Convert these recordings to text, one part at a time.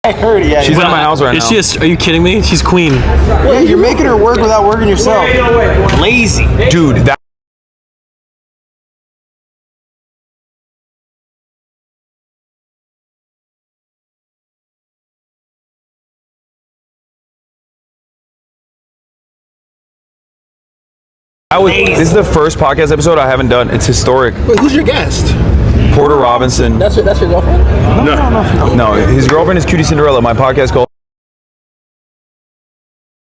I heard it. Yeah, she's at my house right now. Are you kidding me? She's queen. Yeah, you're making her work without working yourself. Lazy. Dude, that. This is the first podcast episode I haven't done. It's historic. Wait, who's your guest? Porter Robinson. That's your girlfriend? No, his girlfriend is Cutie Cinderella. My podcast called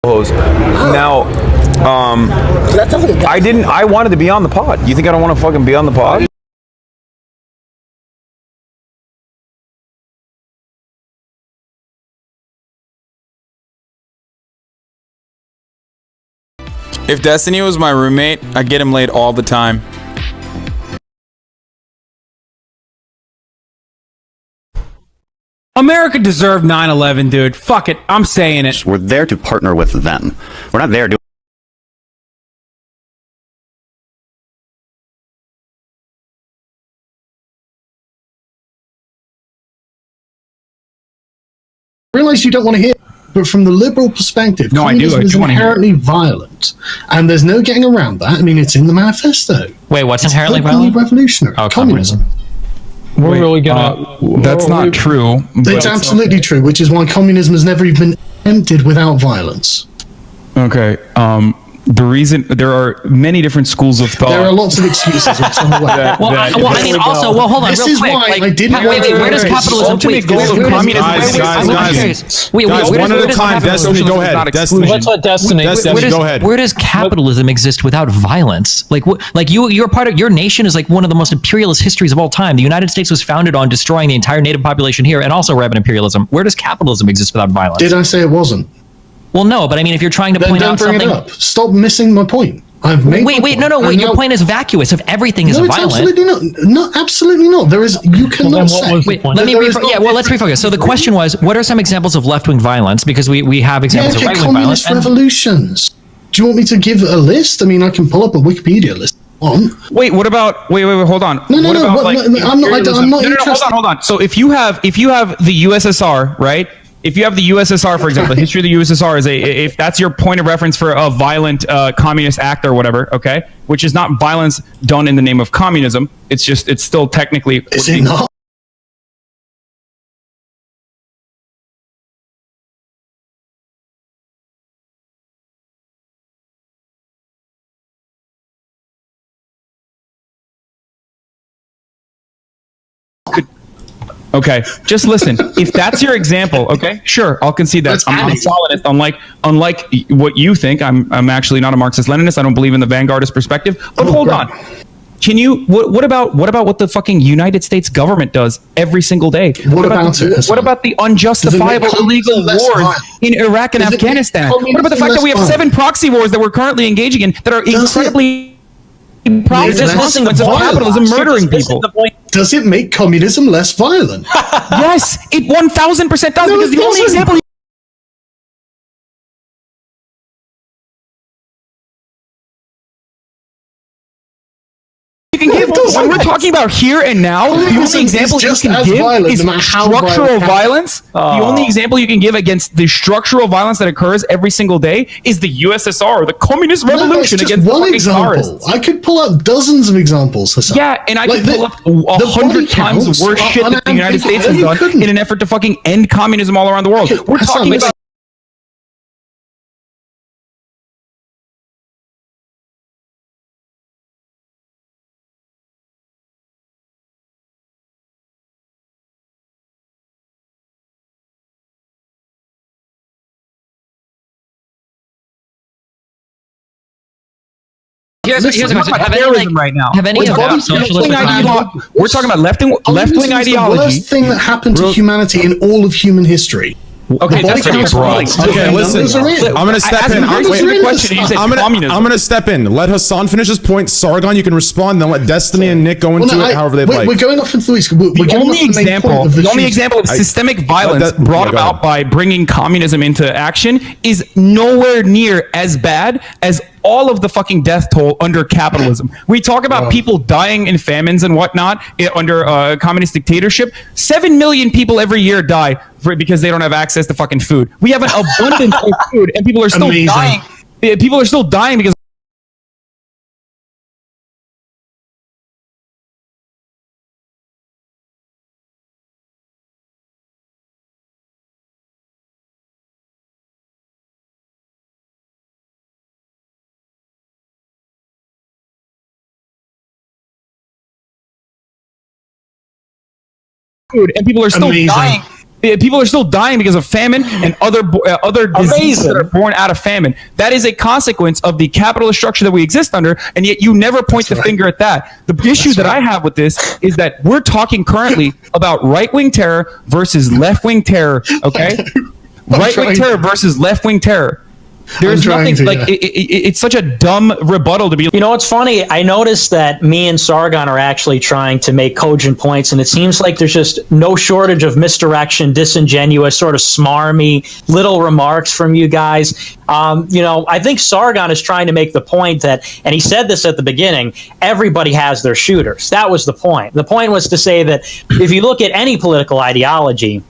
host. Now, So that sounds like a guy. I wanted to be on the pod. You think I don't want to fucking be on the pod? If Destiny was my roommate, I'd get him laid all the time. America deserved 9/11, dude. Fuck it. I'm saying it. We're there to partner with them. We're not there to... I realize you don't want to hear, but from the liberal perspective, No, I do. communism I is do wanna hear it. inherently violent, and there's no getting around that. I mean, it's in the manifesto. Wait, what's It's inherently openly violent? revolutionary. Oh, communism. We're really gonna. That's not true. It's absolutely true, which is why communism has never even been attempted without violence. Okay. The reason there are many different schools of thought. There are lots of excuses. Which I'm aware. Well, I mean, also, hold on, This real is quick. why Like, I didn't wait, want to where does raise capitalism? ultimate Wait, goal of where does- communism- where One at a does time. capitalism- Destiny, go ahead. Destiny. Let's let Destiny. Destiny, go ahead. Where does capitalism exist without violence? Like, you're part of your nation is like one of the most imperialist histories of all time. The United States was founded on destroying the entire native population here, and also rampant imperialism. Where does capitalism exist without violence? Did I say it wasn't? Well, no, but I mean, if you're trying to Then point don't out bring something. it up. Stop missing my point. I've made Wait, my point. no. And Your now- point is vacuous. If everything is No, it's violent. absolutely not. No, absolutely not. There is. You cannot say. Wait, let me let's refocus. So the question was, what are some examples of left-wing violence? Because we have examples of right-wing violence. Communist revolutions. Do you want me to give a list? I mean, I can pull up a Wikipedia list. Wait, what about? Wait, hold on. No, what about, like, I'm not no, interested. hold on. So if you have the USSR, right? If you have the USSR, for example, the history of the USSR is if that's your point of reference for a violent communist act or whatever, okay, which is not violence done in the name of communism. It's still technically. Is it not? Okay, just listen. If that's your example, okay, sure, I'll concede that. I'm a Stalinist, unlike what you think. I'm actually not a Marxist-Leninist. I don't believe in the vanguardist perspective. But hold on. Can you? What about what the fucking United States government does every single day? What about the unjustifiable illegal wars in Iraq and Afghanistan? What about the fact that we have 7 proxy wars that we're currently engaging in that are incredibly consequence of capitalism murdering people? Does it make communism less violent? Yes, it 1000% does, because the only example you can give when we're talking about here and now, the only example you can give is structural violence. The only example you can give against the structural violence that occurs every single day is the USSR, the communist revolution against one the fucking example. Tsarists. I could pull up dozens of examples, Hasan. Yeah, and I could pull up 100 times worse shit that the United States has done in an effort to fucking end communism all around the world. We're talking about. Here's a question. Have any of the socialist we're talking about left-wing ideology. The worst thing that happened to humanity in all of human history. Okay, that's pretty broad. Okay, listen. I'm gonna step in. I'm gonna step in. Let Hasan finish his point. Sargon, you can respond. Then let Destiny and Nick go into it however they'd like. We're going off into these. The only example of systemic violence brought about by bringing communism into action is nowhere near as bad as all of the fucking death toll under capitalism. We talk about people dying in famines and whatnot under communist dictatorship. 7 million people every year die because they don't have access to fucking food. We have an abundance of food, and people are still dying. People are still dying because food, and people are still dying. People are still dying because of famine and other diseases that are born out of famine. That is a consequence of the capitalist structure that we exist under, and yet you never point the finger at that. The issue that I have with this is that we're talking currently about right-wing terror versus left-wing terror, okay? Right-wing terror versus left-wing terror. There's nothing like it's such a dumb rebuttal to be. You know, it's funny. I noticed that me and Sargon are actually trying to make cogent points, and it seems like there's just no shortage of misdirection, disingenuous, sort of smarmy little remarks from you guys. You know, I think Sargon is trying to make the point that, and he said this at the beginning, everybody has their shooters. That was the point. The point was to say that if you look at any political ideology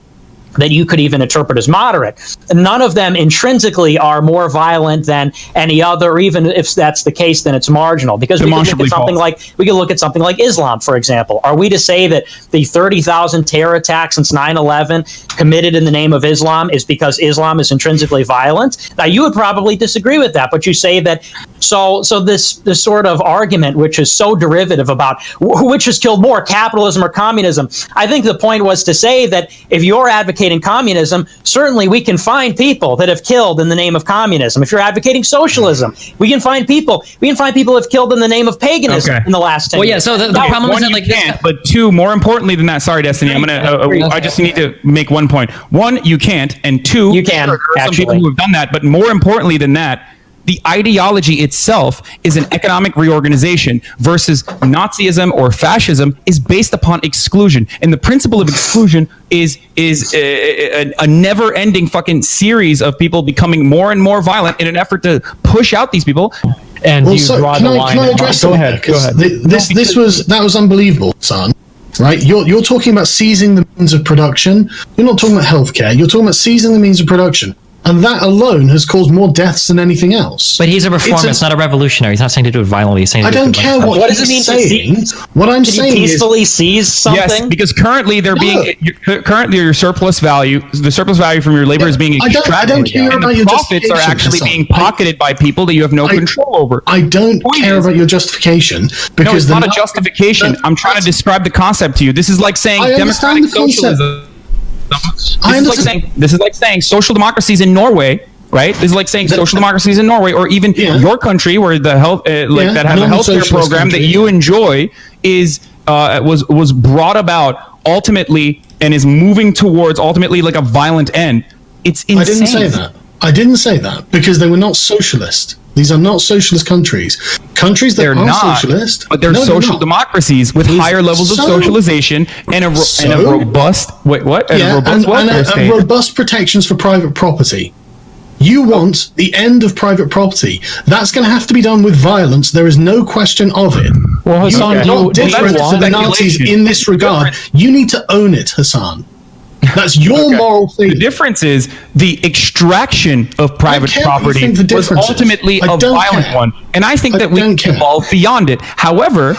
that you could even interpret as moderate, none of them intrinsically are more violent than any other, or even if that's the case, then it's marginal. Because we could look at something like Islam, for example. Are we to say that the 30,000 terror attacks since 9/11 committed in the name of Islam is because Islam is intrinsically violent? Now, you would probably disagree with that, but you say that so this sort of argument, which is so derivative about which has killed more, capitalism or communism. I think the point was to say that if you're advocating communism, certainly we can find people that have killed in the name of communism. If you're advocating socialism, we can find people who have killed in the name of paganism in the last 10 years. Yeah, so the problem isn't like this. But two, more importantly than that, sorry, Destiny, I just need to make one point. One, you can't, and two, you can. There are some people who have done that, but more importantly than that, the ideology itself is an economic reorganization versus Nazism or fascism is based upon exclusion. And the principle of exclusion is a never-ending fucking series of people becoming more and more violent in an effort to push out these people. And you draw the line. Can I address that? Go ahead. That was unbelievable, son. Right? You're talking about seizing the means of production. You're not talking about healthcare. You're talking about seizing the means of production. And that alone has caused more deaths than anything else. But he's a reformist, not a revolutionary. He's not saying to do it violently. He's saying to I don't care what does it mean saying. What I'm saying is peacefully seize something. Yes, because currently your surplus value, the surplus value from your labor is being extracted. I don't care and about the your profits are actually being pocketed by people that you have no control over. I don't care about your justification because no, it's not a justification. I'm trying to describe the concept to you. This is like saying democratic socialism. This is like saying social democracies in Norway, right? This is like saying social democracies in Norway, or even your country, where the health that has a healthcare program that you enjoy was brought about ultimately and is moving towards ultimately like a violent end. It's insane. I didn't say that because they were not socialist. These are not socialist countries. Countries that are socialist, but they're social democracies with higher levels of socialization and a robust robust protections for private property. You want the end of private property. That's going to have to be done with violence. There is no question of it. Well, Hasan, you are not different to the Nazis in this regard. You need to own it, Hasan. That's your moral thing. The difference is the extraction of private property was ultimately a violent one. And I think that we can evolve beyond it. However,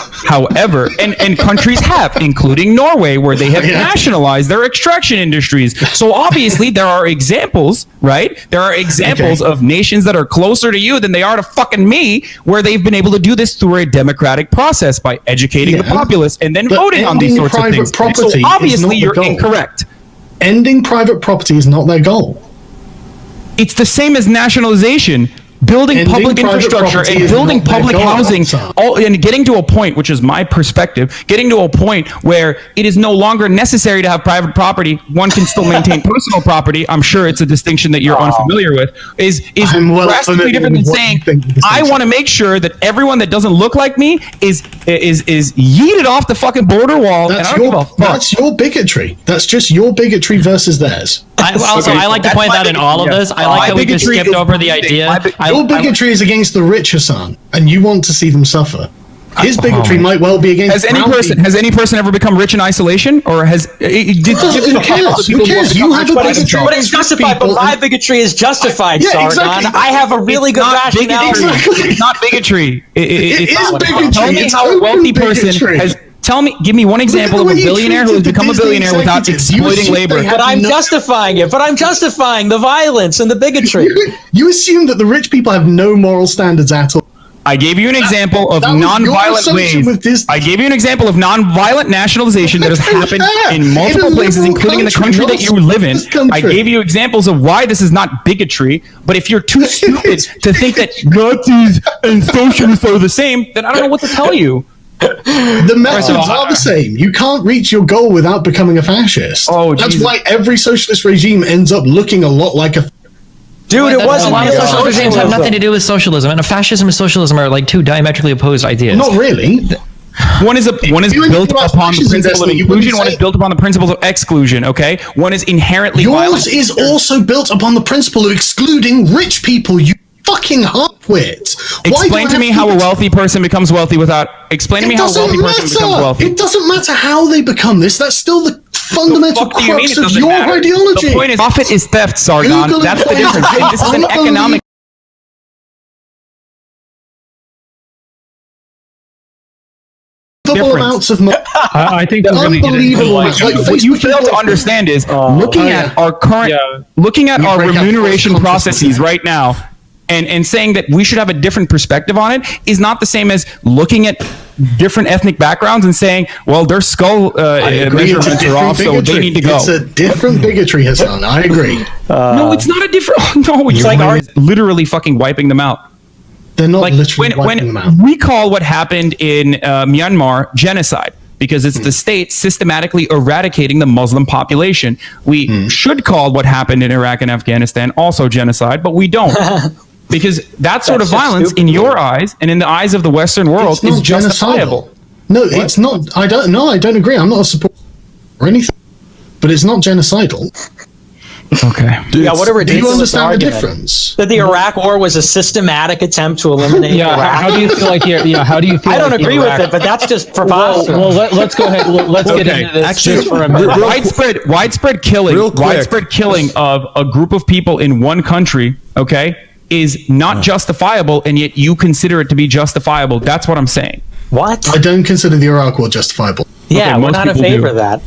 and countries have, including Norway, where they have nationalized their extraction industries. So obviously there are examples, right? There are examples of nations that are closer to you than they are to fucking me, where they've been able to do this through a democratic process by educating the populace and then voting on these sorts of things. So obviously you're incorrect. Ending private property is not their goal. It's the same as nationalization. Building public infrastructure and building public housing, and getting to a point, which is my perspective, getting to a point where it is no longer necessary to have private property. One can still maintain personal property. I'm sure it's a distinction that you're unfamiliar with. Is drastically different than saying I want to make sure that everyone that doesn't look like me is yeeted off the fucking border wall. That's your bigotry. That's just your bigotry versus theirs. I like to point out in all of this, I like how we just skipped over the idea. Your bigotry is against the rich, Hasan, and you want to see them suffer. His bigotry might well be against. Has any person ever become rich in isolation, or has? Who cares? Who cares? You have a bigotry, but it's justified. But my bigotry is justified, Sargon. Exactly. I have a really good rationale. It's not bigotry. It is bigotry. Tell me how a wealthy person has. Give me one example of a billionaire who has become a billionaire without exploiting labor. But I'm justifying it. But I'm justifying the violence and the bigotry. You assume that the rich people have no moral standards at all. I gave you an example of non-violent ways. I gave you an example of non-violent nationalization that has happened in multiple places, including in the country that you live in. I gave you examples of why this is not bigotry. But if you're too stupid to think that Nazis and socialists are the same, then I don't know what to tell you. The methods are the same. You can't reach your goal without becoming a fascist. That's why every socialist regime ends up looking a lot like a. Dude, it wasn't. A lot of socialist regimes have nothing to do with socialism, and fascism and socialism are like two diametrically opposed ideas. Not really. One is built upon the principle of inclusion. One is built upon the principles of exclusion. Okay, one is inherently violent. Yours is also built upon the principle of excluding rich people. You fucking half-wit. Explain to me how a wealthy person becomes wealthy without. Explain to me how a wealthy person becomes wealthy. It doesn't matter how they become this. That's still the fundamental crux of your ideology. The point is, profit is theft, Sargon. That's the difference. And this is an economic. Amounts of money. I think that's unbelievable. What you fail to understand is looking at our current, looking at our remuneration processes right now, and saying that we should have a different perspective on it is not the same as looking at different ethnic backgrounds and saying, well, their skull measurements are off, so they need to go. It's a different bigotry, Hasan. I agree. No, it's not a different. No, it's like literally fucking wiping them out. They're not literally wiping them out. We call what happened in Myanmar genocide because it's the state systematically eradicating the Muslim population. We should call what happened in Iraq and Afghanistan also genocide, but we don't. Because that sort of violence, in your eyes and in the eyes of the Western world, is justifiable. No, it's not. I don't agree. I'm not a supporter or anything, but it's not genocidal. Okay. Yeah, whatever. Do you understand the difference? That the Iraq War was a systematic attempt to eliminate Iraq. How do you feel like how do you feel? I don't agree with it, but that's just preposterous. Well, let's go ahead. Let's get into this. Actually, for a minute. Widespread killing of a group of people in one country, okay, is not justifiable, and yet you consider it to be justifiable. That's what I'm saying. What? I don't consider the Iraq War justifiable. Yeah, okay, we're not in favor of that.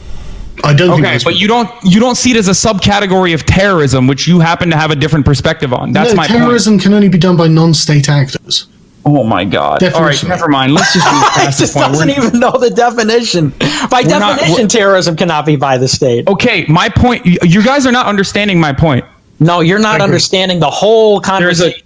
I don't think but you don't see it as a subcategory of terrorism, which you happen to have a different perspective on. That's my terrorism can only be done by non-state actors. Oh my God! All right, never mind. Let's just move past this point. Doesn't even know the definition. By definition, terrorism cannot be by the state. Okay, my point. You guys are not understanding my point. No, you're not understanding the whole conversation.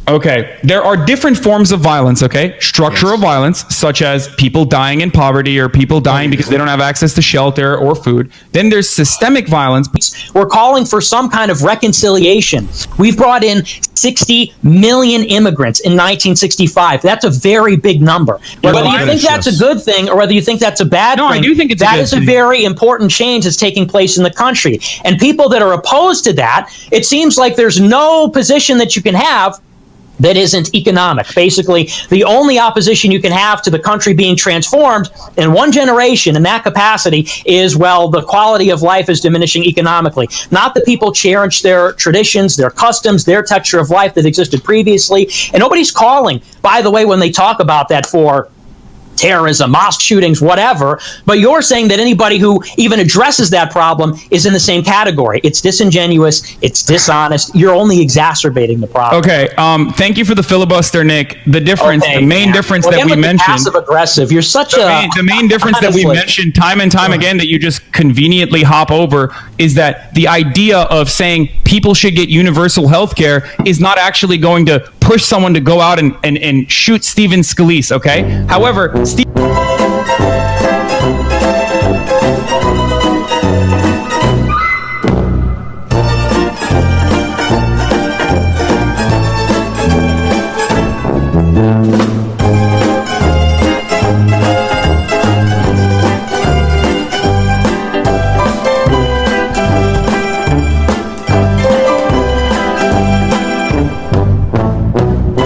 Okay, there are different forms of violence, okay? Structural violence, such as people dying in poverty or people dying because they don't have access to shelter or food. Then there's systemic violence. We're calling for some kind of reconciliation. We've brought in 60 million immigrants in 1965. That's a very big number. Whether you think that's a good thing or whether you think that's a bad thing, I do think it's that is a very important change that's taking place in the country. And people that are opposed to that, it seems like there's no position that you can have that isn't economic. Basically, the only opposition you can have to the country being transformed in one generation in that capacity is, well, the quality of life is diminishing economically. Not that people cherish their traditions, their customs, their texture of life that existed previously. And nobody's calling, by the way, when they talk about that for terrorism, mosque shootings, whatever, but you're saying that anybody who even addresses that problem is in the same category. It's disingenuous, it's dishonest, you're only exacerbating the problem. Okay, thank you for the filibuster, Nick. The difference, the main difference that we mentioned... passive-aggressive, you're such the main difference that we mentioned time and time again that you just conveniently hop over is that the idea of saying people should get universal health care is not actually going to push someone to go out and shoot Stephen Scalise, okay? However,